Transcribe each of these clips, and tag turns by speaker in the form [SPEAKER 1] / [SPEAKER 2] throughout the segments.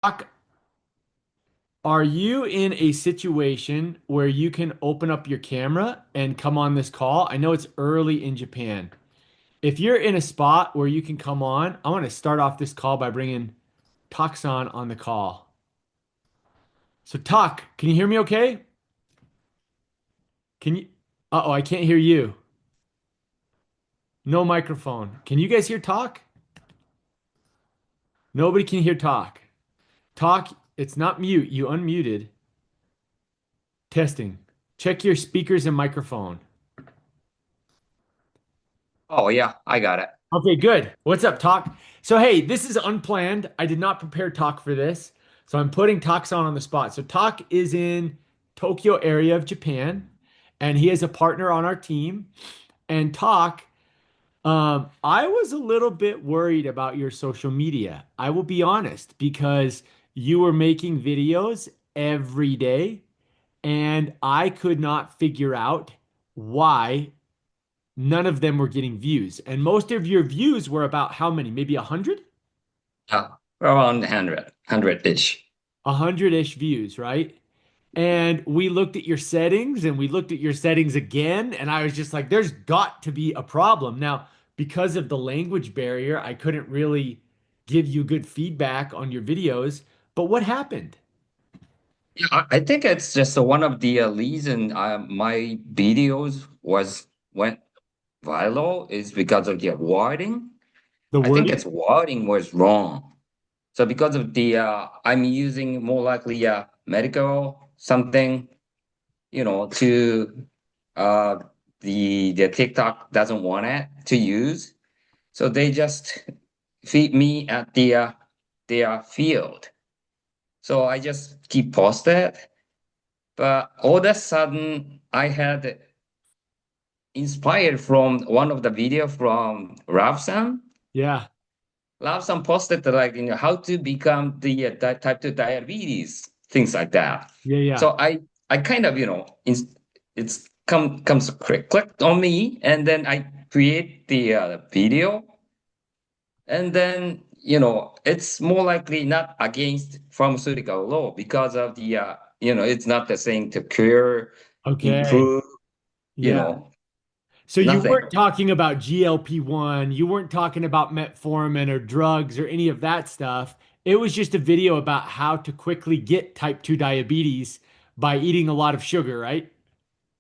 [SPEAKER 1] Doc, are you in a situation where you can open up your camera and come on this call? I know it's early in Japan. If you're in a spot where you can come on, I want to start off this call by bringing Taksan on the call. So, Tak, can you hear me okay? Can you? Uh-oh, I can't hear you. No microphone. Can you guys hear Talk? Nobody can hear Talk. Talk, it's not mute. You unmuted. Testing. Check your speakers and microphone.
[SPEAKER 2] Oh yeah, I got it.
[SPEAKER 1] Okay, good. What's up, Talk? So, hey, this is unplanned. I did not prepare Talk for this. So, I'm putting Talkson on the spot. So, Talk is in Tokyo area of Japan, and he is a partner on our team. And Talk, I was a little bit worried about your social media. I will be honest, because you were making videos every day, and I could not figure out why none of them were getting views. And most of your views were about how many? Maybe 100?
[SPEAKER 2] Around 100-ish.
[SPEAKER 1] 100-ish views, right? And we looked at your settings and we looked at your settings again. And I was just like, there's got to be a problem. Now, because of the language barrier, I couldn't really give you good feedback on your videos. But what happened?
[SPEAKER 2] Yeah, I think it's just one of the reason my videos went viral is because of the wording.
[SPEAKER 1] The
[SPEAKER 2] I think
[SPEAKER 1] wording?
[SPEAKER 2] its wording was wrong. So because of the I'm using more likely medical something, to uh the TikTok doesn't want it to use. So they just feed me at their field. So I just keep posted. But all of a sudden, I had inspired from one of the video from Ravsan.
[SPEAKER 1] Yeah.
[SPEAKER 2] Ravsan posted like how to become the type 2 diabetes, things like that.
[SPEAKER 1] Yeah. Yeah.
[SPEAKER 2] So I kind of it's comes clicked on me, and then I create the video. And then, it's more likely not against pharmaceutical law because of it's not the same to cure,
[SPEAKER 1] Okay.
[SPEAKER 2] improve, you
[SPEAKER 1] Yeah.
[SPEAKER 2] know,
[SPEAKER 1] So you weren't
[SPEAKER 2] nothing.
[SPEAKER 1] talking about GLP-1, you weren't talking about metformin or drugs or any of that stuff. It was just a video about how to quickly get type 2 diabetes by eating a lot of sugar, right?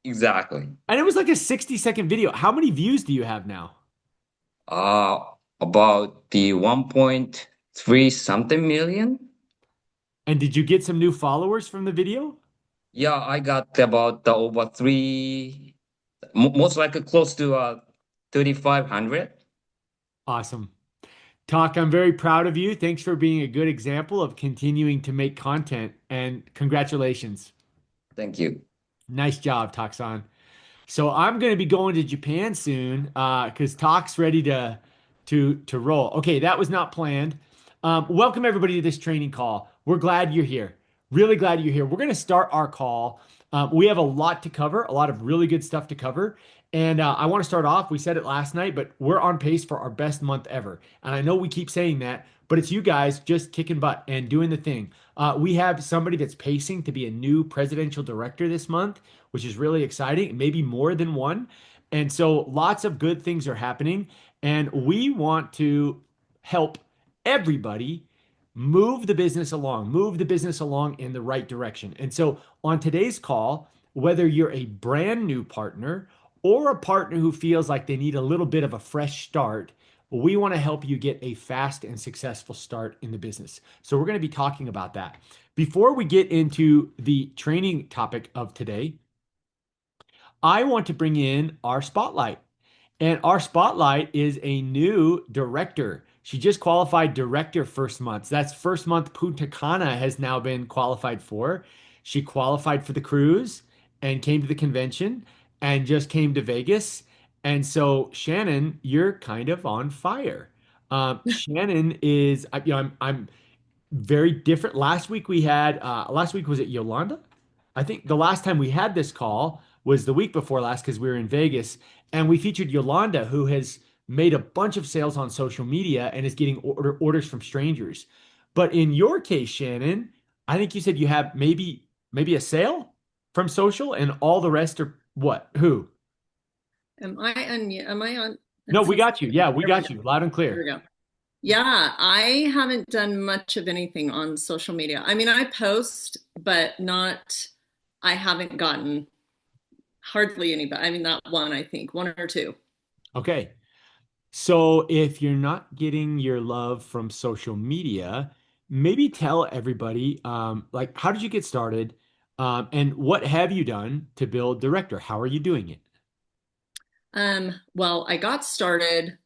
[SPEAKER 2] Exactly.
[SPEAKER 1] And it was like a 60-second video. How many views do you have now?
[SPEAKER 2] Uh, about the 1.3 something million.
[SPEAKER 1] And did you get some new followers from the video?
[SPEAKER 2] Yeah, I got about the over three, most likely close to 3,500.
[SPEAKER 1] Awesome. Talk, I'm very proud of you. Thanks for being a good example of continuing to make content and congratulations.
[SPEAKER 2] Thank you.
[SPEAKER 1] Nice job, Taksan. So I'm going to be going to Japan soon because talk's ready to roll. Okay, that was not planned. Welcome everybody to this training call. We're glad you're here. Really glad you're here. We're going to start our call. We have a lot to cover, a lot of really good stuff to cover. And I want to start off. We said it last night, but we're on pace for our best month ever. And I know we keep saying that, but it's you guys just kicking butt and doing the thing. We have somebody that's pacing to be a new presidential director this month, which is really exciting, maybe more than one. And so lots of good things are happening. And we want to help everybody move the business along in the right direction. And so on today's call, whether you're a brand new partner or a partner who feels like they need a little bit of a fresh start, we want to help you get a fast and successful start in the business. So we're going to be talking about that. Before we get into the training topic of today, I want to bring in our spotlight. And our spotlight is a new director. She just qualified director first month. So that's first month Punta Cana has now been qualified for. She qualified for the cruise and came to the convention and just came to Vegas. And so Shannon, you're kind of on fire. Shannon is, I'm very different. Last week was it Yolanda? I think the last time we had this call was the week before last because we were in Vegas and we featured Yolanda, who has made a bunch of sales on social media and is getting orders from strangers. But in your case, Shannon, I think you said you have maybe a sale from social and all the rest are what? Who?
[SPEAKER 3] Am I on?
[SPEAKER 1] No,
[SPEAKER 3] It
[SPEAKER 1] we
[SPEAKER 3] says,
[SPEAKER 1] got you. Yeah, we
[SPEAKER 3] there we
[SPEAKER 1] got
[SPEAKER 3] go.
[SPEAKER 1] you loud and
[SPEAKER 3] There we
[SPEAKER 1] clear.
[SPEAKER 3] go. Yeah, I haven't done much of anything on social media. I mean, I post, but not, I haven't gotten hardly anybody. I mean, not one, I think, one or two.
[SPEAKER 1] Okay. So if you're not getting your love from social media, maybe tell everybody, like, how did you get started? And what have you done to build director? How are you doing it?
[SPEAKER 3] Well, I got started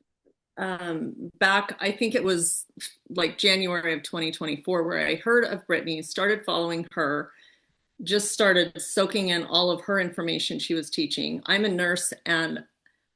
[SPEAKER 3] back, I think it was like January of 2024, where I heard of Brittany, started following her, just started soaking in all of her information she was teaching. I'm a nurse and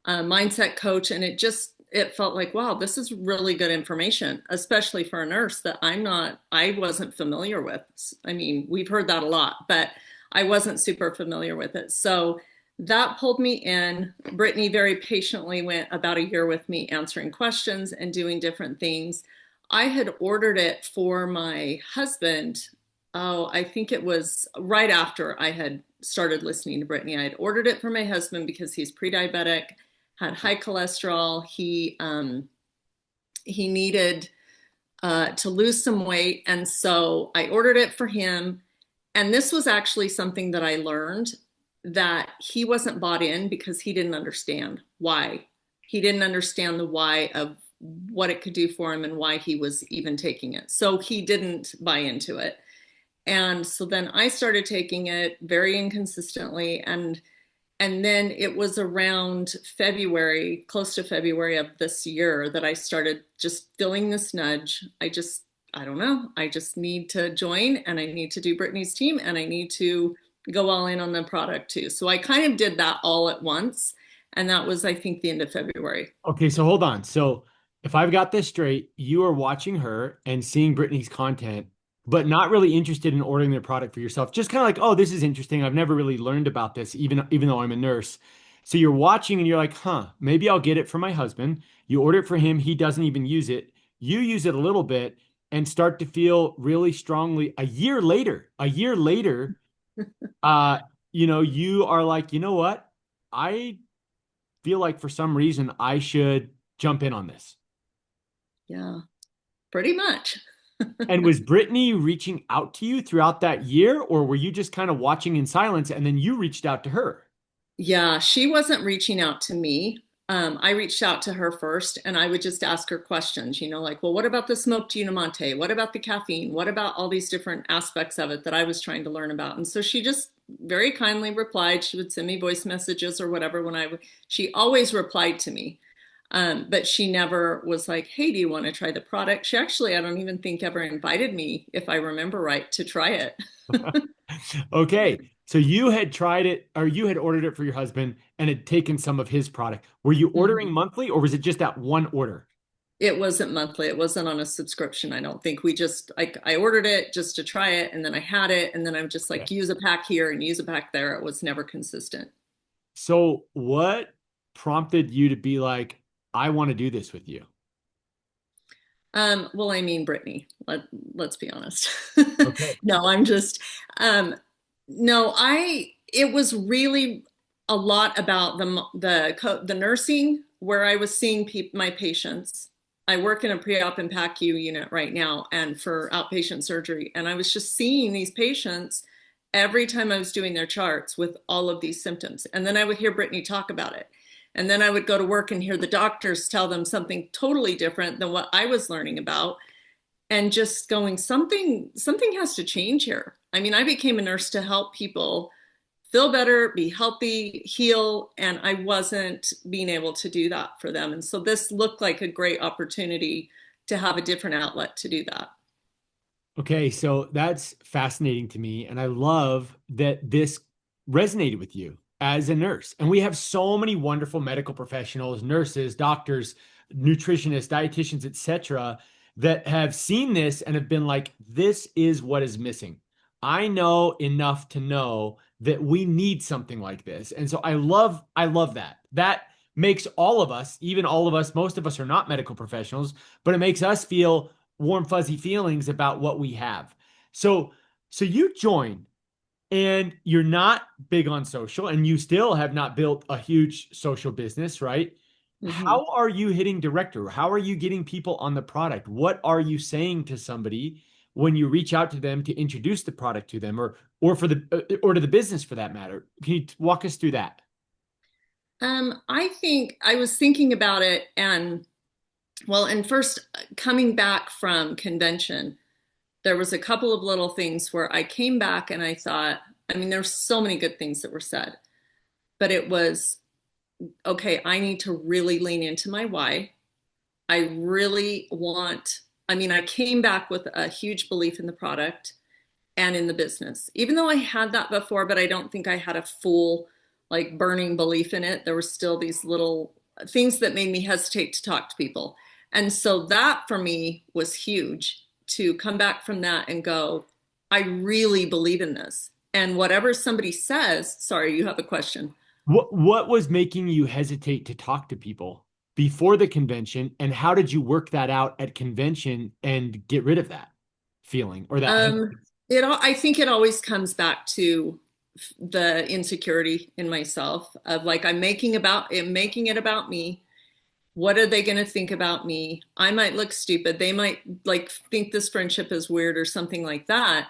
[SPEAKER 3] a mindset coach, and it felt like, wow, this is really good information, especially for a nurse that I wasn't familiar with. I mean, we've heard that a lot, but I wasn't super familiar with it. So that pulled me in. Brittany very patiently went about a year with me answering questions and doing different things. I had ordered it for my husband. Oh, I think it was right after I had started listening to Brittany. I had ordered it for my husband because he's pre-diabetic, had high cholesterol. He needed to lose some weight, and so I ordered it for him. And this was actually something that I learned that he wasn't bought in because he didn't understand why. He didn't understand the why of what it could do for him and why he was even taking it. So he didn't buy into it. And so then I started taking it very inconsistently, and then it was around February, close to February of this year, that I started just feeling this nudge. I don't know. I just need to join, and I need to do Brittany's team, and I need to go all in on the product too. So I kind of did that all at once. And that was, I think, the end of February.
[SPEAKER 1] Okay, so hold on. So if I've got this straight, you are watching her and seeing Brittany's content, but not really interested in ordering the product for yourself. Just kind of like, oh, this is interesting. I've never really learned about this, even though I'm a nurse. So you're watching and you're like, huh, maybe I'll get it for my husband. You order it for him, he doesn't even use it. You use it a little bit and start to feel really strongly a year later, uh, you are like, you know what? I feel like for some reason I should jump in on this.
[SPEAKER 3] Yeah, pretty much.
[SPEAKER 1] And was Brittany reaching out to you throughout that year, or were you just kind of watching in silence and then you reached out to her?
[SPEAKER 3] Yeah, she wasn't reaching out to me. I reached out to her first, and I would just ask her questions, like, well, what about the smoked Unamante? What about the caffeine? What about all these different aspects of it that I was trying to learn about? And so she just very kindly replied. She would send me voice messages or whatever she always replied to me. But she never was like, hey, do you want to try the product? She actually, I don't even think ever invited me, if I remember right, to try it.
[SPEAKER 1] Okay. So you had tried it or you had ordered it for your husband and had taken some of his product. Were you ordering
[SPEAKER 3] Mhm.
[SPEAKER 1] monthly or was it just that one order?
[SPEAKER 3] It wasn't monthly. It wasn't on a subscription. I don't think. I ordered it just to try it, and then I had it, and then I would just
[SPEAKER 1] Okay.
[SPEAKER 3] like use a pack here and use a pack there. It was never consistent.
[SPEAKER 1] So what prompted you to be like, I want to do this with you?
[SPEAKER 3] Well, I mean, Brittany, let's be honest.
[SPEAKER 1] Okay.
[SPEAKER 3] No, I'm just, um, no, it was really a lot about the nursing where I was seeing my patients. I work in a pre-op and PACU unit right now and for outpatient surgery. And I was just seeing these patients every time I was doing their charts with all of these symptoms. And then I would hear Brittany talk about it. And then I would go to work and hear the doctors tell them something totally different than what I was learning about, and just going, something has to change here. I mean, I became a nurse to help people feel better, be healthy, heal, and I wasn't being able to do that for them. And so this looked like a great opportunity to have a different outlet to do that.
[SPEAKER 1] Okay, so that's fascinating to me. And I love that this resonated with you as a nurse. And we have so many wonderful medical professionals, nurses, doctors, nutritionists, dietitians, etc., that have seen this and have been like, this is what is missing. I know enough to know that we need something like this. And so I love that. That makes all of us, even all of us, most of us are not medical professionals, but it makes us feel warm, fuzzy feelings about what we have. So, so you join and you're not big on social and you still have not built a huge social business, right?
[SPEAKER 3] Mhm.
[SPEAKER 1] How are you hitting director? How are you getting people on the product? What are you saying to somebody when you reach out to them to introduce the product to them or for the or to the business for that matter? Can you walk us through that?
[SPEAKER 3] I think I was thinking about it, and well, and first coming back from convention, there was a couple of little things where I came back and I thought, I mean, there's so many good things that were said, but it was okay, I need to really lean into my why. I really want, I mean, I came back with a huge belief in the product and in the business, even though I had that before, but I don't think I had a full, like, burning belief in it. There were still these little things that made me hesitate to talk to people. And so that for me was huge to come back from that and go, I really believe in this. And whatever somebody says, sorry, you have a question.
[SPEAKER 1] What was making you hesitate to talk to people before the convention, and how did you work that out at convention and get rid of that feeling or that
[SPEAKER 3] Um, I think it always comes back to the insecurity in myself of like I'm making it about me. What are they going to think about me? I might look stupid. They might like think this friendship is weird or something like that.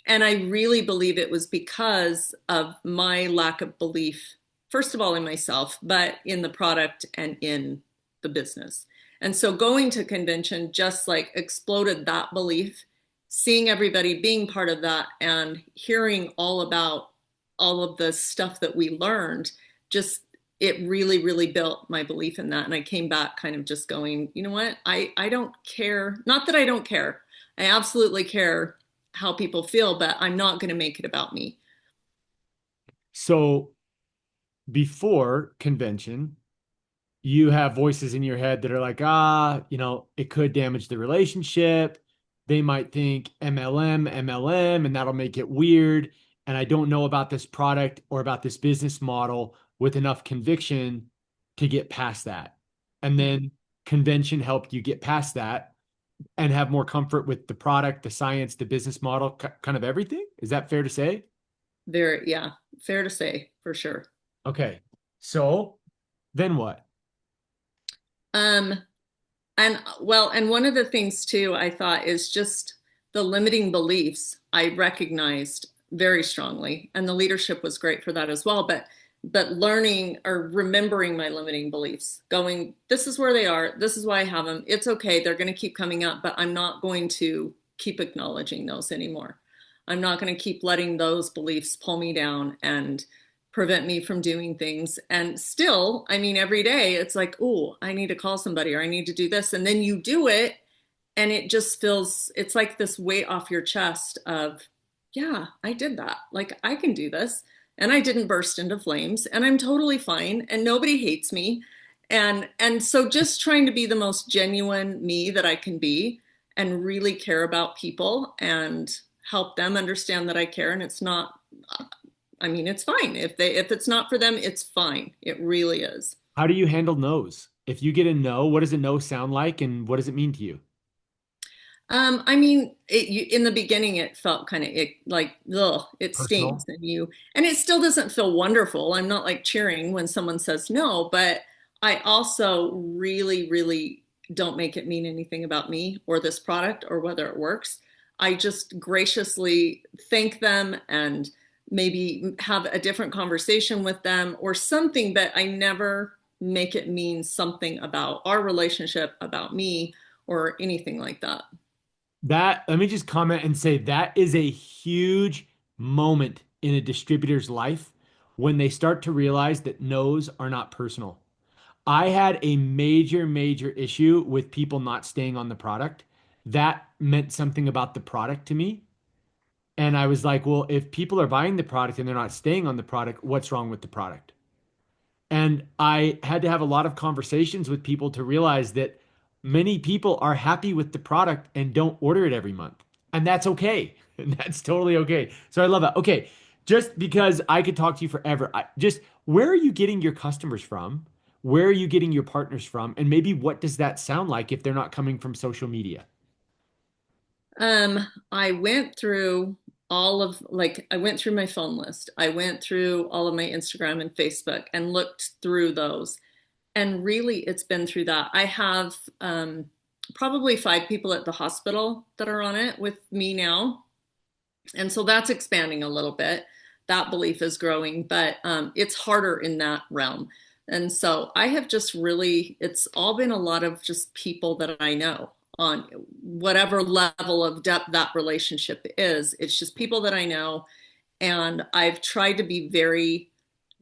[SPEAKER 3] And I really believe it was because of my lack of belief, first of all, in myself, but in the product and in the business. And so going to convention just like exploded that belief, seeing everybody being part of that and hearing all about all of the stuff that we learned, just it really, really built my belief in that. And I came back kind of just going, you know what? I don't care. Not that I don't care. I absolutely care how people feel, but I'm not going to make it about me.
[SPEAKER 1] So before convention, you have voices in your head that are like, it could damage the relationship. They might think MLM, MLM, and that'll make it weird. And I don't know about this product or about this business model with enough conviction to get past that. And then convention helped you get past that and have more comfort with the product, the science, the business model, kind of everything. Is that fair to say?
[SPEAKER 3] Very, yeah, fair to say for sure.
[SPEAKER 1] Okay. So then what?
[SPEAKER 3] Um, and well, and one of the things too, I thought is just the limiting beliefs I recognized very strongly, and the leadership was great for that as well. But learning or remembering my limiting beliefs, going, this is where they are, this is why I have them. It's okay, they're going to keep coming up, but I'm not going to keep acknowledging those anymore. I'm not going to keep letting those beliefs pull me down and prevent me from doing things. And still, I mean, every day it's like, oh, I need to call somebody or I need to do this. And then you do it and it just feels, it's like this weight off your chest of, yeah, I did that. Like I can do this. And I didn't burst into flames and I'm totally fine and nobody hates me. And so just trying to be the most genuine me that I can be and really care about people and help them understand that I care. And it's not, I mean, it's fine. If it's not for them, it's fine. It really is.
[SPEAKER 1] How do you handle no's? If you get a no, what does a no sound like and what does it mean to you?
[SPEAKER 3] I mean, in the beginning, it felt kind of like, ugh, it stings,
[SPEAKER 1] Personal?
[SPEAKER 3] and it still doesn't feel wonderful. I'm not like cheering when someone says no, but I also really, really don't make it mean anything about me or this product or whether it works. I just graciously thank them and maybe have a different conversation with them or something, but I never make it mean something about our relationship, about me, or anything like that.
[SPEAKER 1] That, let me just comment and say that is a huge moment in a distributor's life when they start to realize that no's are not personal. I had a major, major issue with people not staying on the product. That meant something about the product to me. And I was like, well, if people are buying the product and they're not staying on the product, what's wrong with the product? And I had to have a lot of conversations with people to realize that many people are happy with the product and don't order it every month. And that's okay. And that's totally okay. So I love that. Okay. Just because I could talk to you forever, just where are you getting your customers from? Where are you getting your partners from? And maybe what does that sound like if they're not coming from social media?
[SPEAKER 3] Um, I went through I went through my phone list. I went through all of my Instagram and Facebook and looked through those. And really, it's been through that. I have probably 5 people at the hospital that are on it with me now. And so that's expanding a little bit. That belief is growing, but it's harder in that realm. And so I have just really, it's all been a lot of just people that I know on whatever level of depth that relationship is. It's just people that I know. And I've tried to be very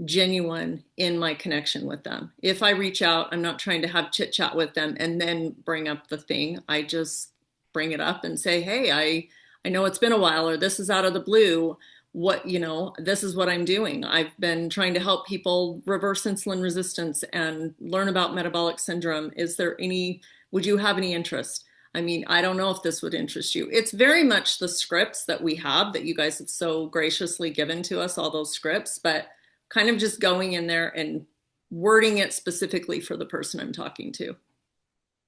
[SPEAKER 3] genuine in my connection with them. If I reach out, I'm not trying to have chit chat with them and then bring up the thing. I just bring it up and say, "Hey, I know it's been a while, or this is out of the blue. This is what I'm doing. I've been trying to help people reverse insulin resistance and learn about metabolic syndrome. Would you have any interest? I mean, I don't know if this would interest you." It's very much the scripts that we have that you guys have so graciously given to us, all those scripts, but kind of just going in there and wording it specifically for the person I'm talking to.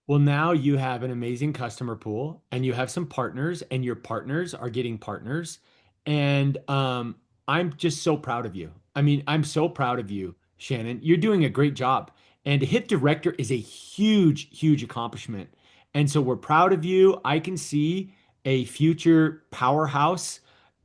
[SPEAKER 1] Well, now you have an amazing customer pool and you have some partners, and your partners are getting partners. And I'm just so proud of you. I mean, I'm so proud of you, Shannon. You're doing a great job. And to hit director is a huge, huge accomplishment. And so we're proud of you. I can see a future powerhouse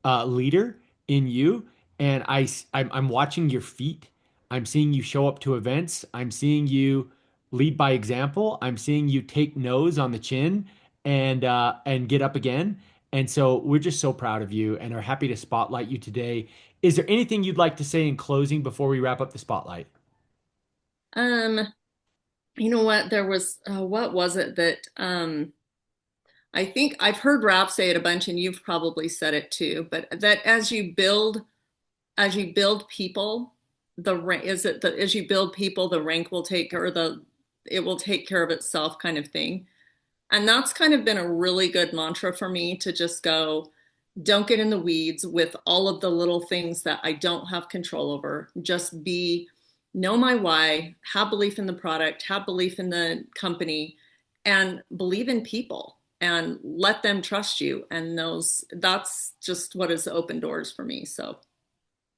[SPEAKER 1] leader in you. And I'm watching your feet. I'm seeing you show up to events. I'm seeing you lead by example. I'm seeing you take no's on the chin and get up again. And so we're just so proud of you and are happy to spotlight you today. Is there anything you'd like to say in closing before we wrap up the spotlight?
[SPEAKER 3] Um, you know what? What was it that I think I've heard Ralph say it a bunch, and you've probably said it too, but that as you build people, as you build people, the rank will take or the it will take care of itself kind of thing. And that's kind of been a really good mantra for me to just go, don't get in the weeds with all of the little things that I don't have control over. Know my why, have belief in the product, have belief in the company, and believe in people and let them trust you. And that's just what has opened doors for me. So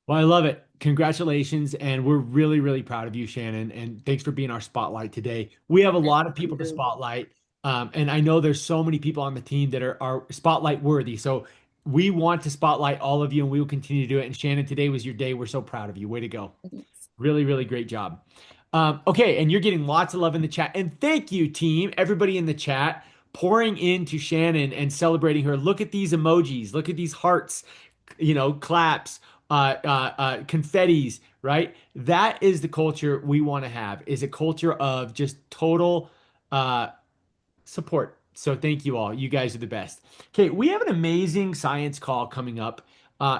[SPEAKER 1] Well, I love it. Congratulations. And we're really, really proud of you, Shannon. And thanks for being our spotlight today. We have a
[SPEAKER 3] thank
[SPEAKER 1] lot of people to
[SPEAKER 3] you.
[SPEAKER 1] spotlight. And I know there's so many people on the team that are spotlight worthy. So we want to spotlight all of you and we will continue to do it. And Shannon, today was your day. We're so proud of you. Way to go. Really, really great job. Okay, and you're getting lots of love in the chat. And thank you, team, everybody in the chat, pouring into Shannon and celebrating her. Look at these emojis. Look at these hearts, claps, confettis, right? That is the culture we want to have, is a culture of just total uh, support. So thank you all. You guys are the best. Okay, we have an amazing science call coming up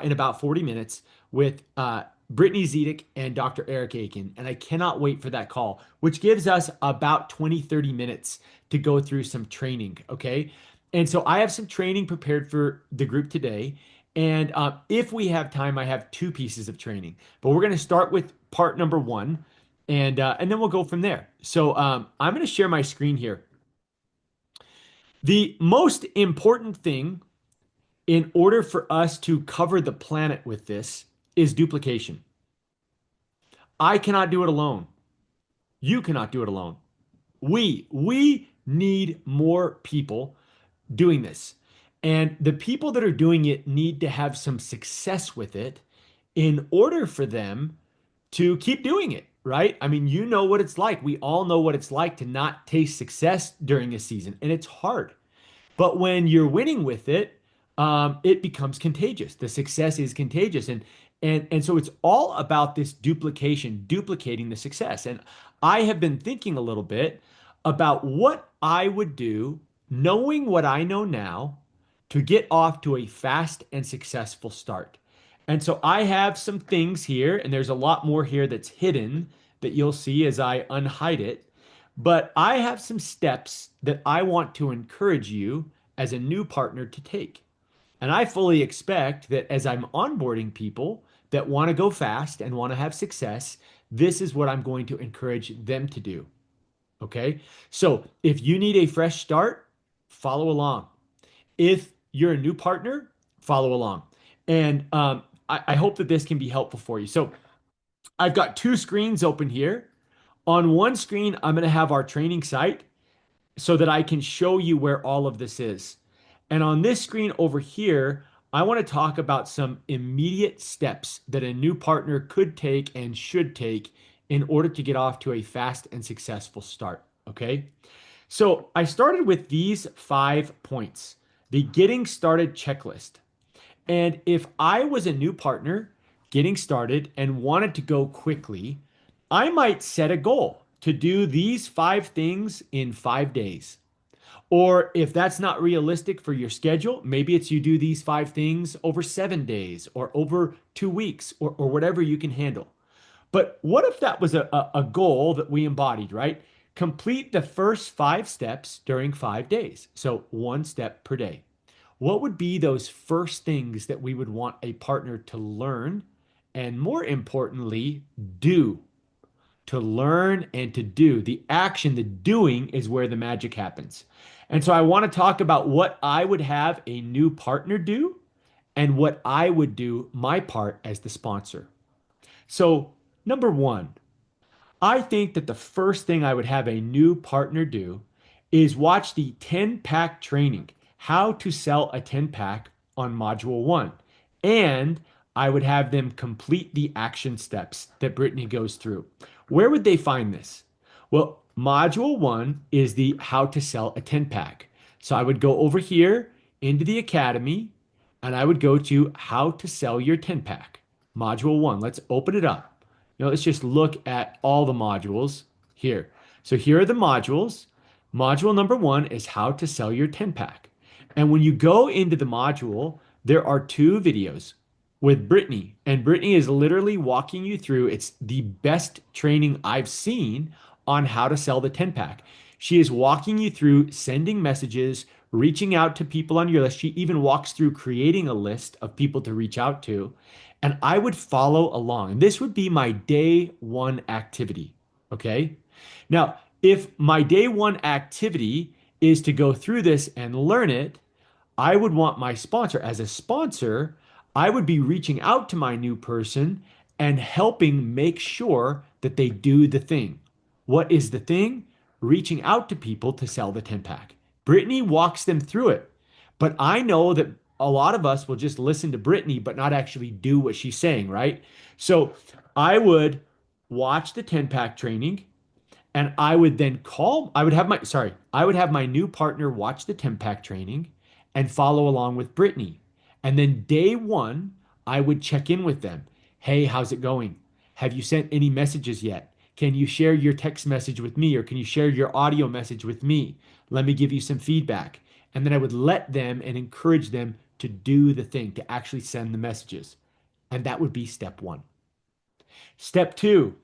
[SPEAKER 1] in about 40 minutes with Brittany Zedek and Dr. Eric Aiken. And I cannot wait for that call, which gives us about 20-30 minutes to go through some training. Okay. And so I have some training prepared for the group today. And if we have time, I have 2 pieces of training. But we're going to start with part number 1, and then we'll go from there. So I'm going to share my screen here. The most important thing in order for us to cover the planet with this is duplication. I cannot do it alone. You cannot do it alone. We need more people doing this. And the people that are doing it need to have some success with it in order for them to keep doing it, right? I mean, you know what it's like. We all know what it's like to not taste success during a season, and it's hard. But when you're winning with it, it becomes contagious. The success is contagious, and so it's all about this duplication, duplicating the success. And I have been thinking a little bit about what I would do, knowing what I know now, to get off to a fast and successful start. And so I have some things here, and there's a lot more here that's hidden that you'll see as I unhide it. But I have some steps that I want to encourage you as a new partner to take. And I fully expect that as I'm onboarding people that want to go fast and want to have success, this is what I'm going to encourage them to do. Okay. So if you need a fresh start, follow along. if you're a new partner, follow along. And I hope that this can be helpful for you. So I've got two screens open here. On one screen, I'm going to have our training site so that I can show you where all of this is. And on this screen over here, I want to talk about some immediate steps that a new partner could take and should take in order to get off to a fast and successful start. Okay. So I started with these 5 points, the getting started checklist. And if I was a new partner getting started and wanted to go quickly, I might set a goal to do these 5 things in 5 days. Or if that's not realistic for your schedule, maybe it's you do these 5 things over 7 days or over 2 weeks or whatever you can handle. But what if that was a goal that we embodied, right? Complete the first 5 steps during 5 days. So one step per day. What would be those first things that we would want a partner to learn and more importantly, do? To learn and to do. The action, the doing is where the magic happens. And so I want to talk about what I would have a new partner do and what I would do my part as the sponsor. So, number one, I think that the first thing I would have a new partner do is watch the 10 pack training, how to sell a 10 pack on module one. And I would have them complete the action steps that Brittany goes through. Where would they find this? Well, module one is the how to sell a 10 pack. So I would go over here into the academy and I would go to how to sell your 10 pack. Module one. Let's open it up. Let's just look at all the modules here. So here are the modules. Module number one is how to sell your 10 pack. And when you go into the module, there are 2 videos with Brittany. And Brittany is literally walking you through. It's the best training I've seen on how to sell the 10 pack. She is walking you through sending messages, reaching out to people on your list. She even walks through creating a list of people to reach out to. And I would follow along. This would be my day one activity. Okay. Now, if my day one activity is to go through this and learn it, I would want my sponsor, as a sponsor, I would be reaching out to my new person and helping make sure that they do the thing. What is the thing? Reaching out to people to sell the 10 pack. Brittany walks them through it. But I know that a lot of us will just listen to Brittany, but not actually do what she's saying, right? So I would watch the 10 pack training and I would then I would have my new partner watch the 10 pack training and follow along with Brittany. And then day one, I would check in with them. Hey, how's it going? Have you sent any messages yet? Can you share your text message with me or can you share your audio message with me? Let me give you some feedback. And then I would let them and encourage them to do the thing, to actually send the messages. And that would be step one. Step two,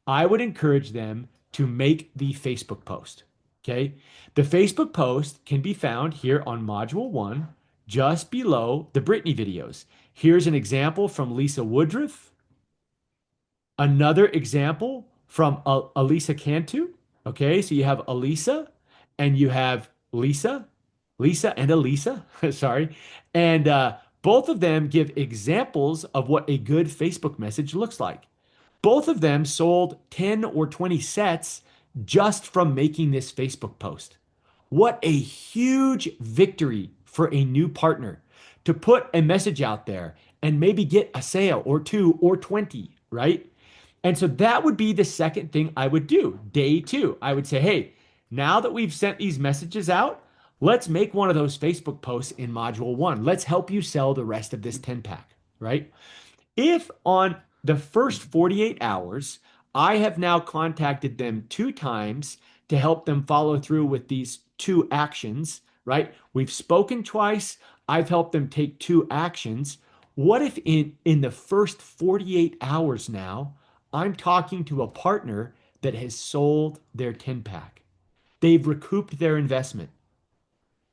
[SPEAKER 1] I would encourage them to make the Facebook post. Okay. The Facebook post can be found here on module one, just below the Brittany videos. Here's an example from Lisa Woodruff. Another example from Elisa Cantu. Okay. So you have Elisa and you have Lisa and Elisa. Sorry. And both of them give examples of what a good Facebook message looks like. Both of them sold 10 or 20 sets just from making this Facebook post. What a huge victory for a new partner to put a message out there and maybe get a sale or 2 or 20, right? And so that would be the second thing I would do. Day two, I would say, hey, now that we've sent these messages out, let's make one of those Facebook posts in module one. Let's help you sell the rest of this 10 pack, right? If on the first 48 hours, I have now contacted them 2 times to help them follow through with these 2 actions, right? We've spoken twice. I've helped them take 2 actions. What if in the first 48 hours now, I'm talking to a partner that has sold their 10 pack? They've recouped their investment.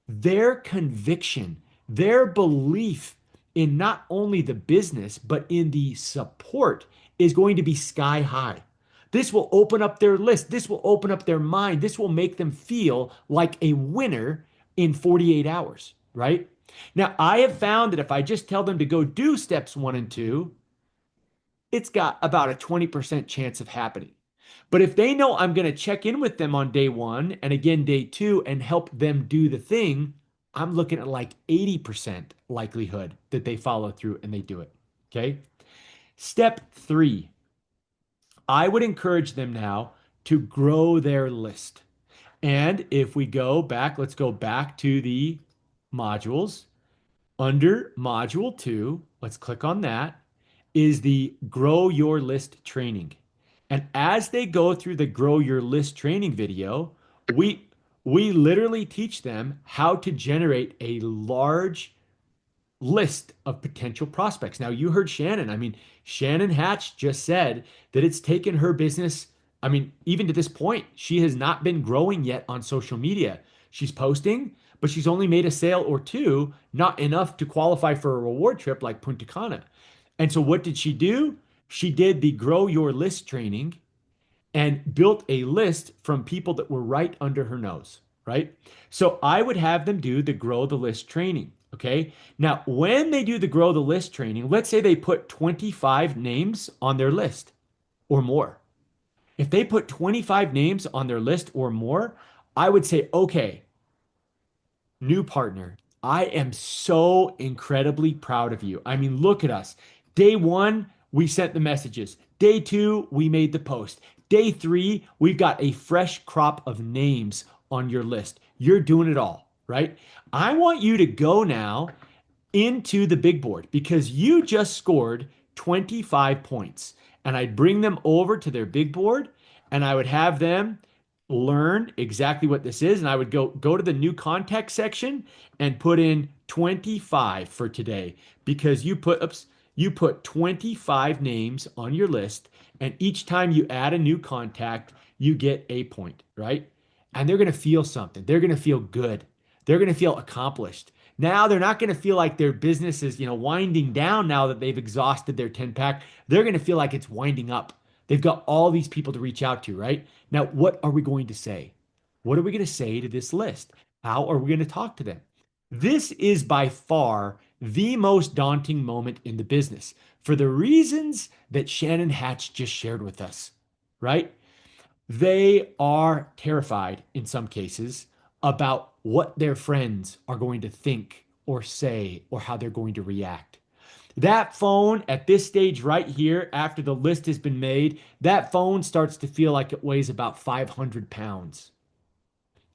[SPEAKER 1] Their conviction, their belief in not only the business, but in the support is going to be sky high. This will open up their list. This will open up their mind. This will make them feel like a winner in 48 hours, right? Now, I have found that if I just tell them to go do steps one and two, it's got about a 20% chance of happening. But if they know I'm going to check in with them on day one and again day two and help them do the thing, I'm looking at like 80% likelihood that they follow through and they do it. Okay. Step three, I would encourage them now to grow their list. And if we go back, let's go back to the modules. Under module two, let's click on that, is the grow your list training. And as they go through the grow your list training video, we we literally teach them how to generate a large list of potential prospects. Now, you heard Shannon. I mean, Shannon Hatch just said that it's taken her business. I mean, even to this point, she has not been growing yet on social media. She's posting, but she's only made a sale or two, not enough to qualify for a reward trip like Punta Cana. And so, what did she do? She did the grow your list training and built a list from people that were right under her nose, right? So I would have them do the grow the list training. Okay. Now, when they do the grow the list training, let's say they put 25 names on their list or more. If they put 25 names on their list or more, I would say, okay, new partner, I am so incredibly proud of you. I mean, look at us. Day one, we sent the messages. Day two, we made the post. Day three, we've got a fresh crop of names on your list. You're doing it all, right? I want you to go now into the big board because you just scored 25 points. And I'd bring them over to their big board and I would have them learn exactly what this is. And I would go to the new contact section and put in 25 for today because you put 25 names on your list. And each time you add a new contact, you get a point, right? And they're going to feel something. They're going to feel good. They're going to feel accomplished. Now they're not going to feel like their business is, winding down now that they've exhausted their 10 pack. They're going to feel like it's winding up. They've got all these people to reach out to, right? Now, what are we going to say? What are we going to say to this list? How are we going to talk to them? This is by far the most daunting moment in the business for the reasons that Shannon Hatch just shared with us, right? They are terrified in some cases about what their friends are going to think or say or how they're going to react. That phone at this stage right here, after the list has been made, that phone starts to feel like it weighs about 500 pounds.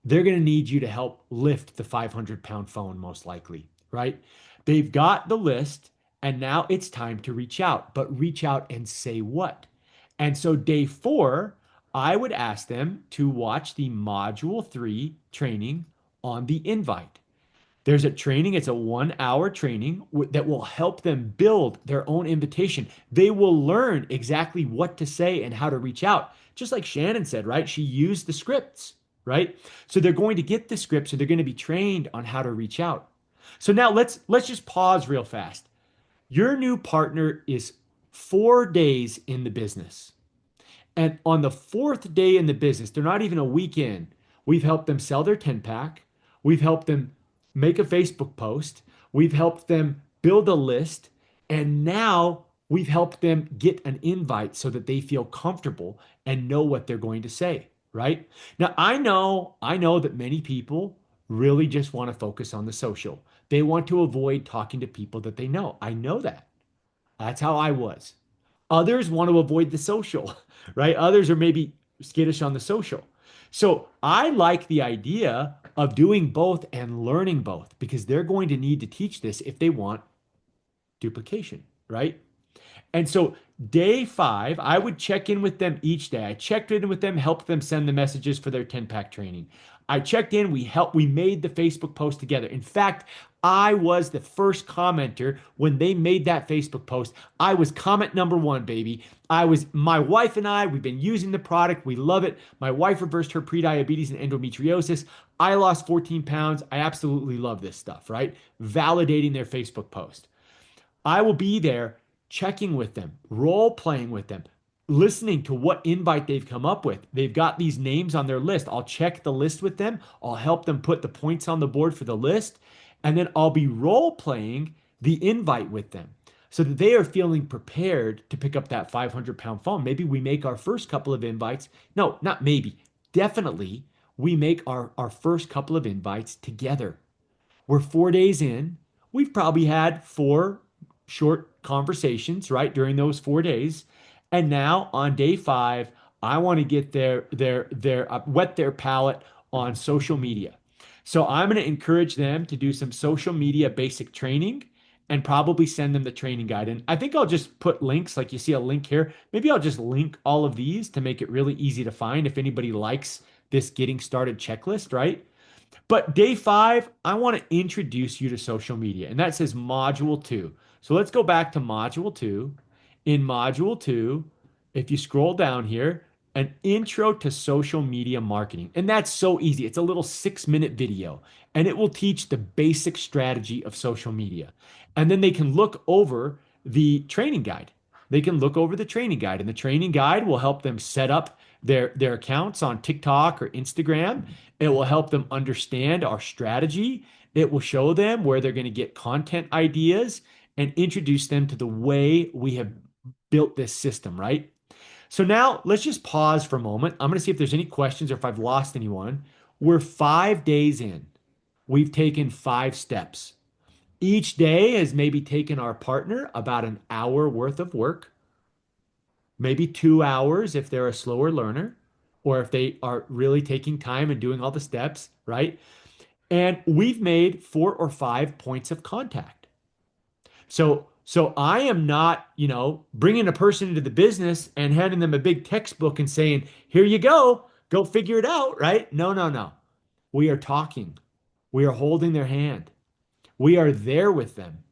[SPEAKER 1] They're going to need you to help lift the 500-pound phone, most likely, right? They've got the list, and now it's time to reach out, but reach out and say what? And so, day four, I would ask them to watch the module three training on the invite. There's a training, it's a 1 hour training that will help them build their own invitation. They will learn exactly what to say and how to reach out. Just like Shannon said, right? She used the scripts, right? So they're going to get the script, so they're going to be trained on how to reach out. So now let's just pause real fast. Your new partner is 4 days in the business. And on the fourth day in the business, they're not even a week in, we've helped them sell their 10 pack. We've helped them make a Facebook post. We've helped them build a list. And now we've helped them get an invite so that they feel comfortable and know what they're going to say, right? Now, I know that many people really just want to focus on the social. They want to avoid talking to people that they know. I know that. That's how I was. Others want to avoid the social, right? Others are maybe skittish on the social. So I like the idea of doing both and learning both because they're going to need to teach this if they want duplication, right? And so day five, I would check in with them each day. I checked in with them, helped them send the messages for their 10 pack training. I checked in, we made the Facebook post together. In fact, I was the first commenter when they made that Facebook post. I was comment number one, baby. My wife and I, we've been using the product. We love it. My wife reversed her prediabetes and endometriosis. I lost 14 pounds. I absolutely love this stuff, right? Validating their Facebook post. I will be there checking with them, role playing with them, listening to what invite they've come up with. They've got these names on their list. I'll check the list with them. I'll help them put the points on the board for the list. And then I'll be role playing the invite with them so that they are feeling prepared to pick up that 500-pound phone. Maybe we make our first couple of invites. No, not maybe. Definitely, we make our first couple of invites together. We're 4 days in. We've probably had four short conversations, right, during those 4 days. And now on day five, I want to get their wet their palate on social media. So I'm going to encourage them to do some social media basic training and probably send them the training guide. And I think I'll just put links, like you see a link here. Maybe I'll just link all of these to make it really easy to find if anybody likes this getting started checklist, right? But day five, I want to introduce you to social media, and that says module two. So let's go back to module two. In module two, if you scroll down here, an intro to social media marketing. And that's so easy. It's a little 6-minute video, and it will teach the basic strategy of social media. And then they can look over the training guide. They can look over the training guide, and the training guide will help them set up their accounts on TikTok or Instagram. It will help them understand our strategy. It will show them where they're going to get content ideas and introduce them to the way we have built this system, right? So now let's just pause for a moment. I'm going to see if there's any questions or if I've lost anyone. We're 5 days in. We've taken 5 steps. Each day has maybe taken our partner about an hour worth of work, maybe 2 hours if they're a slower learner, or if they are really taking time and doing all the steps, right? And we've made 4 or 5 points of contact. So I am not, bringing a person into the business and handing them a big textbook and saying, "Here you go figure it out," right? No, no, no. We are talking. We are holding their hand. We are there with them,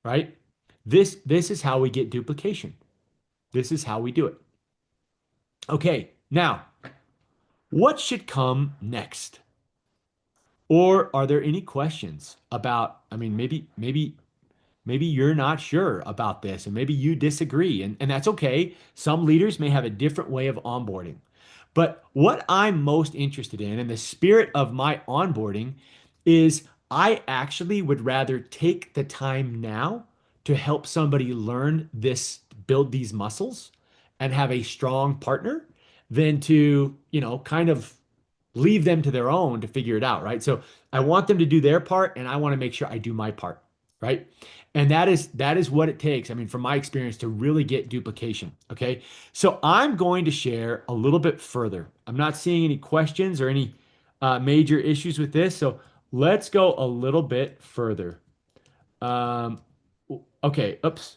[SPEAKER 1] right? This is how we get duplication. This is how we do it. Okay, now, what should come next? Or are there any questions about, I mean, maybe you're not sure about this and maybe you disagree, and that's okay. Some leaders may have a different way of onboarding. But what I'm most interested in the spirit of my onboarding is I actually would rather take the time now to help somebody learn this, build these muscles and have a strong partner than to, kind of leave them to their own to figure it out, right? So I want them to do their part and I want to make sure I do my part, right? And that is what it takes. I mean, from my experience to really get duplication, okay? So I'm going to share a little bit further. I'm not seeing any questions or any major issues with this. So let's go a little bit further. Um, okay, oops.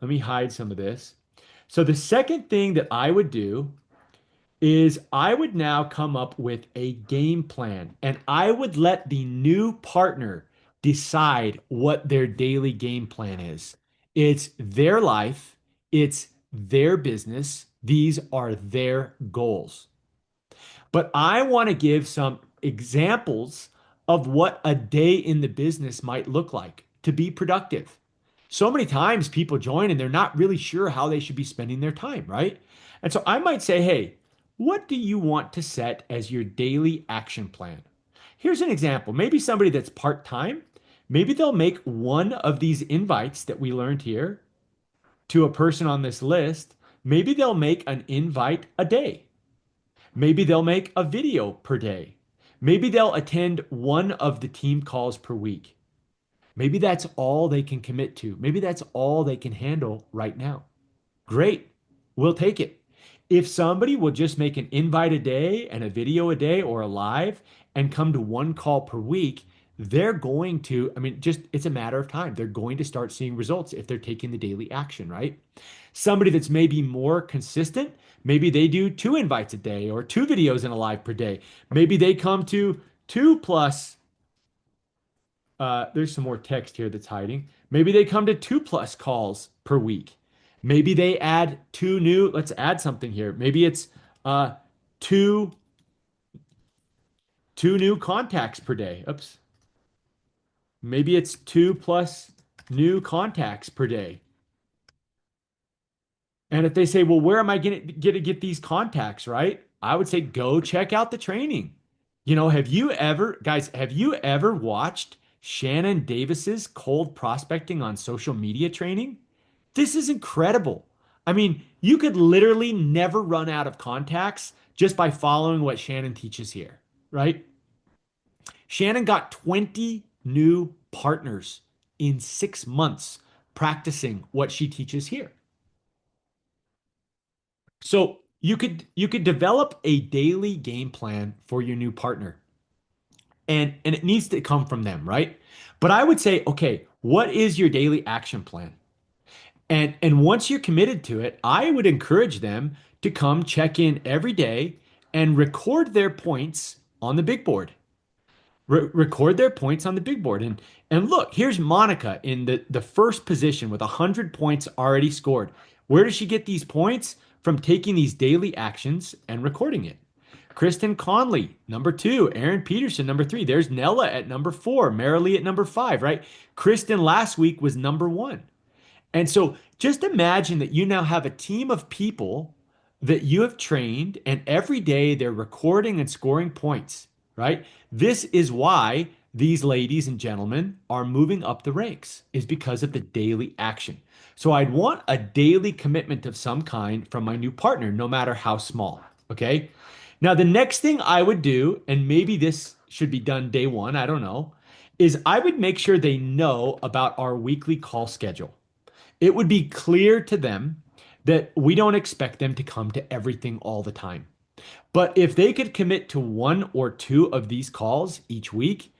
[SPEAKER 1] Let me hide some of this. So the second thing that I would do is I would now come up with a game plan and I would let the new partner decide what their daily game plan is. It's their life, it's their business, these are their goals. But I want to give some examples of what a day in the business might look like to be productive. So many times people join and they're not really sure how they should be spending their time, right? And so I might say, hey, what do you want to set as your daily action plan? Here's an example. Maybe somebody that's part time, maybe they'll make one of these invites that we learned here to a person on this list. Maybe they'll make an invite a day. Maybe they'll make a video per day. Maybe they'll attend one of the team calls per week. Maybe that's all they can commit to. Maybe that's all they can handle right now. Great. We'll take it. If somebody will just make an invite a day and a video a day or a live and come to one call per week, they're going to, I mean, just it's a matter of time. They're going to start seeing results if they're taking the daily action, right? Somebody that's maybe more consistent, maybe they do 2 invites a day or 2 videos in a live per day. Maybe they come to 2+. There's some more text here that's hiding. Maybe they come to 2+ calls per week. Maybe they add let's add something here. Maybe it's two new contacts per day. Oops. Maybe it's 2+ new contacts per day. And if they say, well, where am I going to get these contacts, right? I would say, go check out the training. Have you ever, guys, have you ever watched Shannon Davis's cold prospecting on social media training. This is incredible. I mean, you could literally never run out of contacts just by following what Shannon teaches here, right? Shannon got 20 new partners in 6 months practicing what she teaches here. So you could develop a daily game plan for your new partner. And it needs to come from them, right? But I would say, okay, what is your daily action plan? And once you're committed to it, I would encourage them to come check in every day and record their points on the big board. Record their points on the big board. And look, here's Monica in the first position with 100 points already scored. Where does she get these points? From taking these daily actions and recording it. Kristen Conley, number two. Aaron Peterson, number three. There's Nella at number four. Marilee at number five, right? Kristen last week was number one. And so just imagine that you now have a team of people that you have trained, and every day they're recording and scoring points, right? This is why these ladies and gentlemen are moving up the ranks, is because of the daily action. So I'd want a daily commitment of some kind from my new partner, no matter how small, okay? Now, the next thing I would do, and maybe this should be done day one, I don't know, is I would make sure they know about our weekly call schedule. It would be clear to them that we don't expect them to come to everything all the time. But if they could commit to one or two of these calls each week,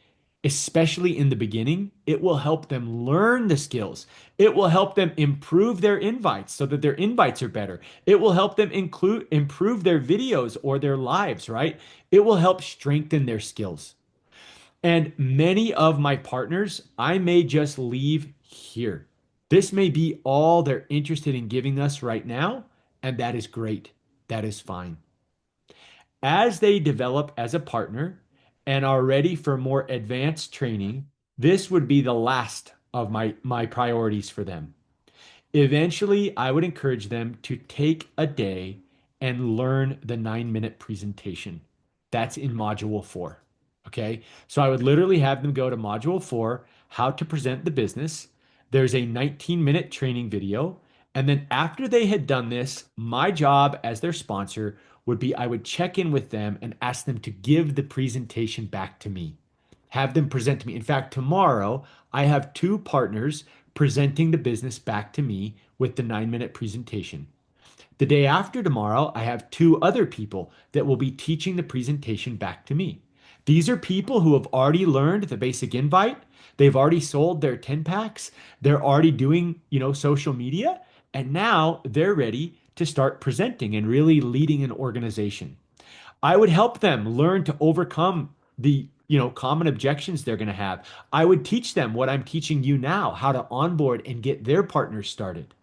[SPEAKER 1] especially in the beginning, it will help them learn the skills. It will help them improve their invites so that their invites are better. It will help them improve their videos or their lives, right? It will help strengthen their skills. And many of my partners, I may just leave here. This may be all they're interested in giving us right now, and that is great. That is fine. As they develop as a partner and are ready for more advanced training, this would be the last of my priorities for them. Eventually, I would encourage them to take a day and learn the 9-minute presentation. That's in module four. Okay. So I would literally have them go to module four, how to present the business. There's a 19-minute training video. And then after they had done this, my job as their sponsor would be I would check in with them and ask them to give the presentation back to me. Have them present to me. In fact, tomorrow I have two partners presenting the business back to me with the 9-minute presentation. The day after tomorrow, I have two other people that will be teaching the presentation back to me. These are people who have already learned the basic invite. They've already sold their 10 packs. They're already doing, social media. And now they're ready to start presenting and really leading an organization. I would help them learn to overcome the common objections they're going to have. I would teach them what I'm teaching you now, how to onboard and get their partners started.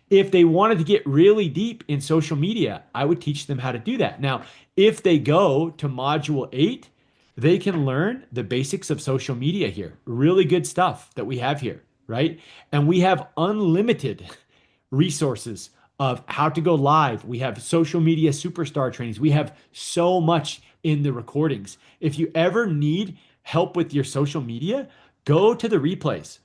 [SPEAKER 1] If they wanted to get really deep in social media, I would teach them how to do that. Now, if they go to module 8, they can learn the basics of social media here. Really good stuff that we have here, right? And we have unlimited resources of how to go live. We have social media superstar trainings. We have so much in the recordings. If you ever need help with your social media, go to the replays,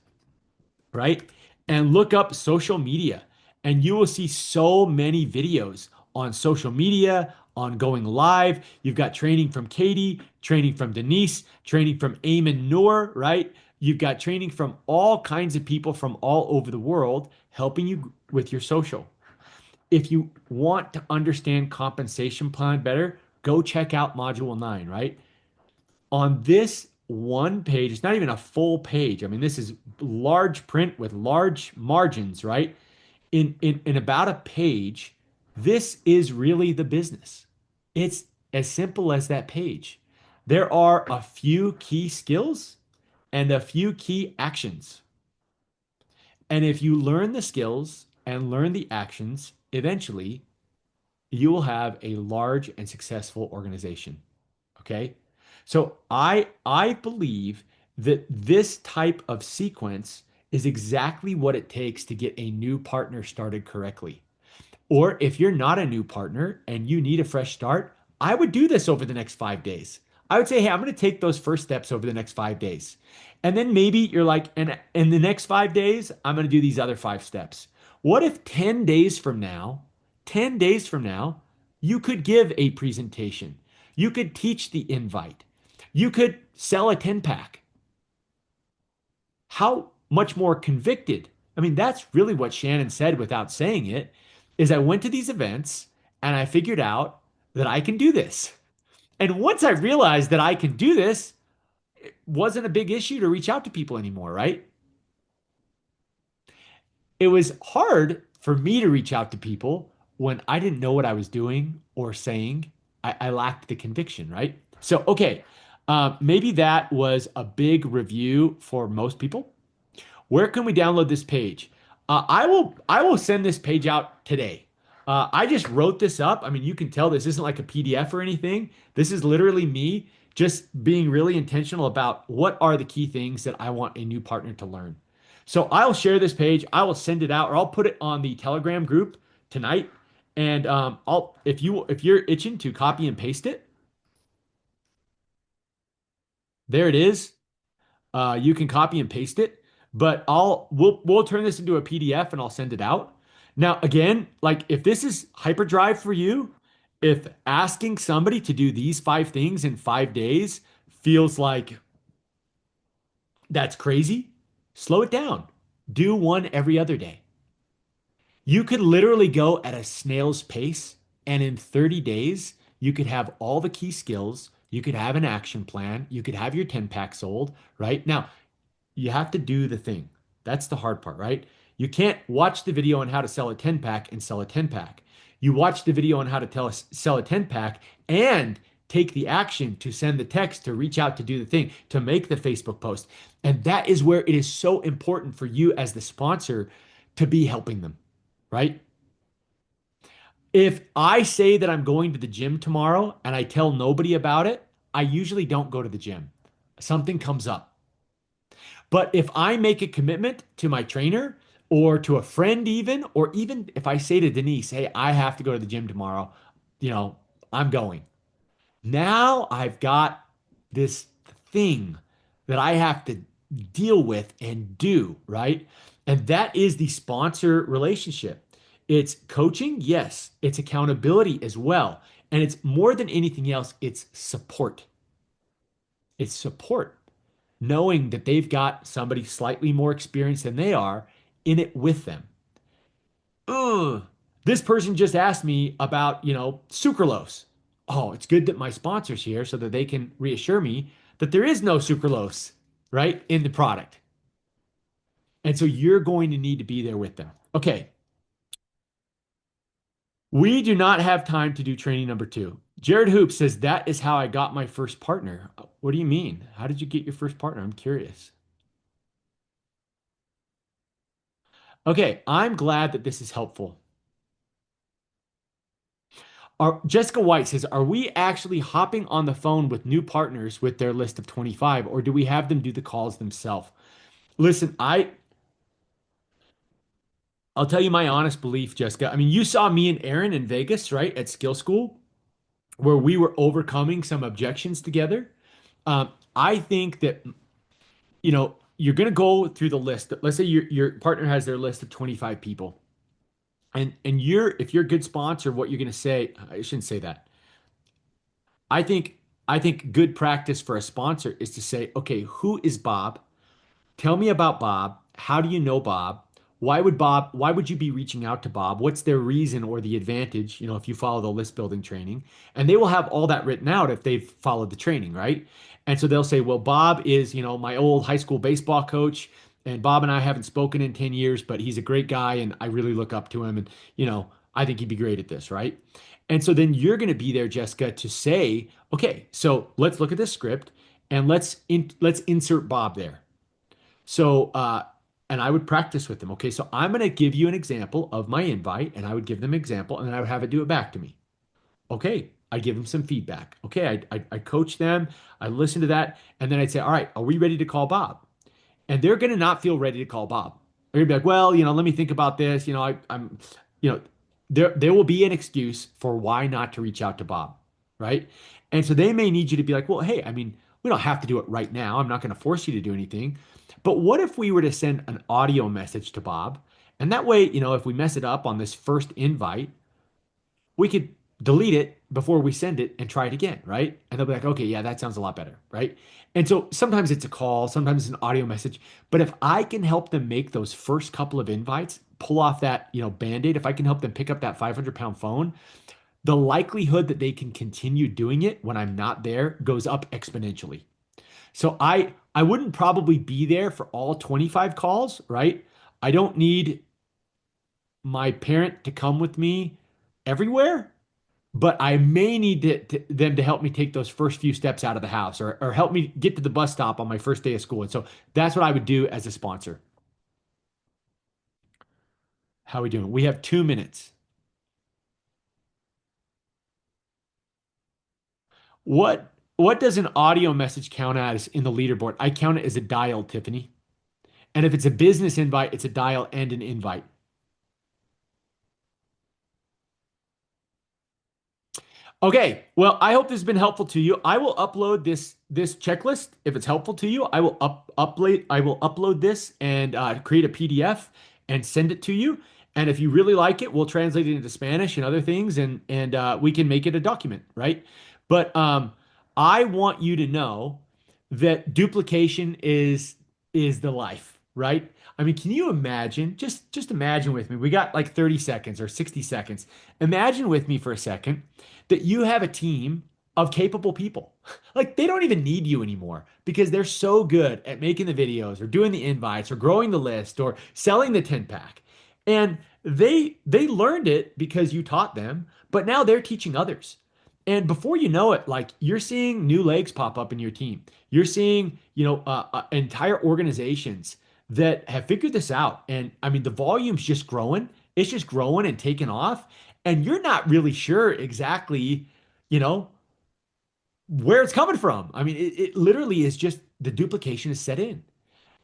[SPEAKER 1] right? And look up social media, and you will see so many videos on social media, on going live. You've got training from Katie, training from Denise, training from Eamon Noor, right? You've got training from all kinds of people from all over the world helping you with your social. If you want to understand compensation plan better, go check out module 9, right? On this one page, it's not even a full page. I mean, this is large print with large margins, right? In about a page, this is really the business. It's as simple as that page. There are a few key skills and a few key actions. And if you learn the skills and learn the actions, eventually you will have a large and successful organization. Okay? So I believe that this type of sequence is exactly what it takes to get a new partner started correctly. Or if you're not a new partner and you need a fresh start, I would do this over the next 5 days. I would say, hey, I'm going to take those first steps over the next 5 days. And then maybe you're like, and in the next 5 days, I'm going to do these other five steps. What if 10 days from now, 10 days from now, you could give a presentation? You could teach the invite. You could sell a 10 pack. How much more convicted? I mean, that's really what Shannon said without saying it, is I went to these events and I figured out that I can do this. And once I realized that I can do this, it wasn't a big issue to reach out to people anymore, right? It was hard for me to reach out to people when I didn't know what I was doing or saying. I lacked the conviction, right? So, okay, maybe that was a big review for most people. Where can we download this page? I will send this page out today. I just wrote this up. I mean, you can tell this isn't like a PDF or anything. This is literally me just being really intentional about what are the key things that I want a new partner to learn. So I'll share this page. I will send it out, or I'll put it on the Telegram group tonight. And I'll if you're itching to copy and paste it, there it is. You can copy and paste it, but we'll turn this into a PDF and I'll send it out. Now, again, like if this is hyperdrive for you, if asking somebody to do these five things in 5 days feels like that's crazy, slow it down. Do one every other day. You could literally go at a snail's pace, and in 30 days, you could have all the key skills. You could have an action plan. You could have your 10 pack sold, right? Now, you have to do the thing. That's the hard part, right? You can't watch the video on how to sell a 10 pack and sell a 10 pack. You watch the video on how to sell a 10 pack and take the action to send the text, to reach out, to do the thing, to make the Facebook post. And that is where it is so important for you as the sponsor to be helping them, right? If I say that I'm going to the gym tomorrow and I tell nobody about it, I usually don't go to the gym. Something comes up. But if I make a commitment to my trainer or to a friend, even, or even if I say to Denise, hey, I have to go to the gym tomorrow, you know, I'm going. Now I've got this thing that I have to deal with and do, right? And that is the sponsor relationship. It's coaching, yes. It's accountability as well. And it's more than anything else, it's support. It's support, knowing that they've got somebody slightly more experienced than they are in it with them. Ugh, this person just asked me about, sucralose. Oh, it's good that my sponsor's here so that they can reassure me that there is no sucralose, right, in the product. And so you're going to need to be there with them. Okay. We do not have time to do training number two. Jared Hoop says that is how I got my first partner. What do you mean? How did you get your first partner? I'm curious. Okay, I'm glad that this is helpful. Jessica White says, are we actually hopping on the phone with new partners with their list of 25, or do we have them do the calls themselves? Listen, I'll tell you my honest belief, Jessica. I mean, you saw me and Aaron in Vegas, right, at Skill School, where we were overcoming some objections together. I think that, you're going to go through the list. Let's say your partner has their list of 25 people. And if you're a good sponsor, what you're going to say, I shouldn't say that. I think I think good practice for a sponsor is to say, okay, who is Bob? Tell me about Bob. How do you know Bob? Why would you be reaching out to Bob? What's their reason or the advantage, if you follow the list building training? And they will have all that written out if they've followed the training, right? And so they'll say, well, Bob is, my old high school baseball coach, and Bob and I haven't spoken in 10 years, but he's a great guy and I really look up to him and, I think he'd be great at this, right? And so then you're going to be there, Jessica, to say, okay, so let's look at this script and let's insert Bob there. So, and I would practice with them. Okay, so I'm going to give you an example of my invite, and I would give them an example, and then I would have it do it back to me. Okay, I give them some feedback. Okay, I coach them, I listen to that, and then I'd say, all right, are we ready to call Bob? And they're going to not feel ready to call Bob. They're going to be like, well, let me think about this. I'm, you know, there will be an excuse for why not to reach out to Bob, right? And so they may need you to be like, well, hey, I mean, we don't have to do it right now. I'm not going to force you to do anything. But what if we were to send an audio message to Bob? And that way, if we mess it up on this first invite, we could delete it before we send it and try it again, right? And they'll be like, okay, yeah, that sounds a lot better, right? And so sometimes it's a call, sometimes it's an audio message. But if I can help them make those first couple of invites, pull off that, band-aid, if I can help them pick up that 500-pound phone, the likelihood that they can continue doing it when I'm not there goes up exponentially. So I wouldn't probably be there for all 25 calls, right? I don't need my parent to come with me everywhere, but I may need them to help me take those first few steps out of the house or help me get to the bus stop on my first day of school. And so that's what I would do as a sponsor. How are we doing? We have 2 minutes. What does an audio message count as in the leaderboard? I count it as a dial, Tiffany. And if it's a business invite, it's a dial and an invite. Okay, well, I hope this has been helpful to you. I will upload this checklist if it's helpful to you. I will upload this and create a PDF and send it to you. And if you really like it, we'll translate it into Spanish and other things, and we can make it a document, right? But I want you to know that duplication is the life, right? I mean, can you imagine? Just imagine with me. We got like 30 seconds or 60 seconds. Imagine with me for a second that you have a team of capable people. Like they don't even need you anymore because they're so good at making the videos or doing the invites or growing the list or selling the 10 pack. And they learned it because you taught them, but now they're teaching others. And before you know it, like you're seeing new legs pop up in your team. You're seeing, entire organizations that have figured this out. And I mean, the volume's just growing. It's just growing and taking off. And you're not really sure exactly, you know, where it's coming from. I mean, it literally is just the duplication is set in.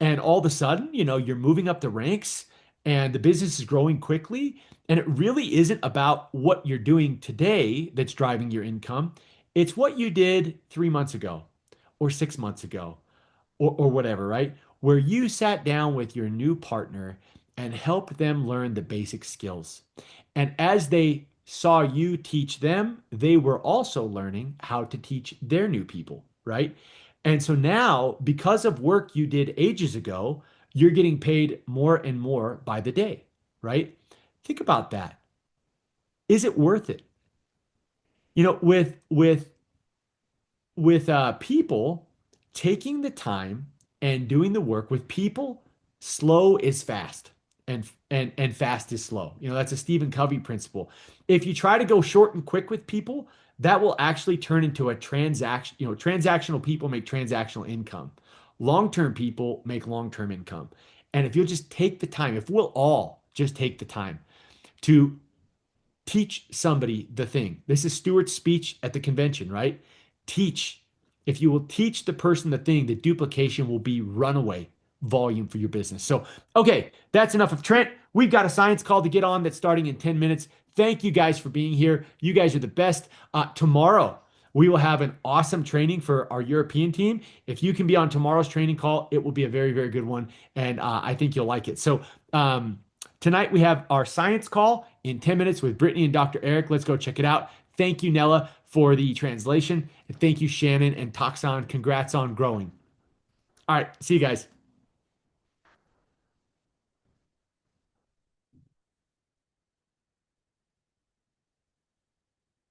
[SPEAKER 1] And all of a sudden, you're moving up the ranks and the business is growing quickly. And it really isn't about what you're doing today that's driving your income. It's what you did 3 months ago or 6 months ago or whatever, right? Where you sat down with your new partner and helped them learn the basic skills. And as they saw you teach them, they were also learning how to teach their new people, right? And so now, because of work you did ages ago, you're getting paid more and more by the day, right? Think about that. Is it worth it? With people taking the time and doing the work with people, slow is fast and fast is slow. That's a Stephen Covey principle. If you try to go short and quick with people, that will actually turn into a transaction. Transactional people make transactional income. Long-term people make long-term income. And if you'll just take the time, if we'll all just take the time to teach somebody the thing. This is Stewart's speech at the convention, right? Teach. If you will teach the person the thing, the duplication will be runaway volume for your business. So, okay, that's enough of Trent. We've got a science call to get on that's starting in 10 minutes. Thank you guys for being here. You guys are the best. Tomorrow, we will have an awesome training for our European team. If you can be on tomorrow's training call, it will be a very, very good one. And I think you'll like it. So, tonight we have our science call in 10 minutes with Brittany and Dr. Eric. Let's go check it out. Thank you, Nella, for the translation. And thank you, Shannon and Toxon. Congrats on growing. All right. See you guys.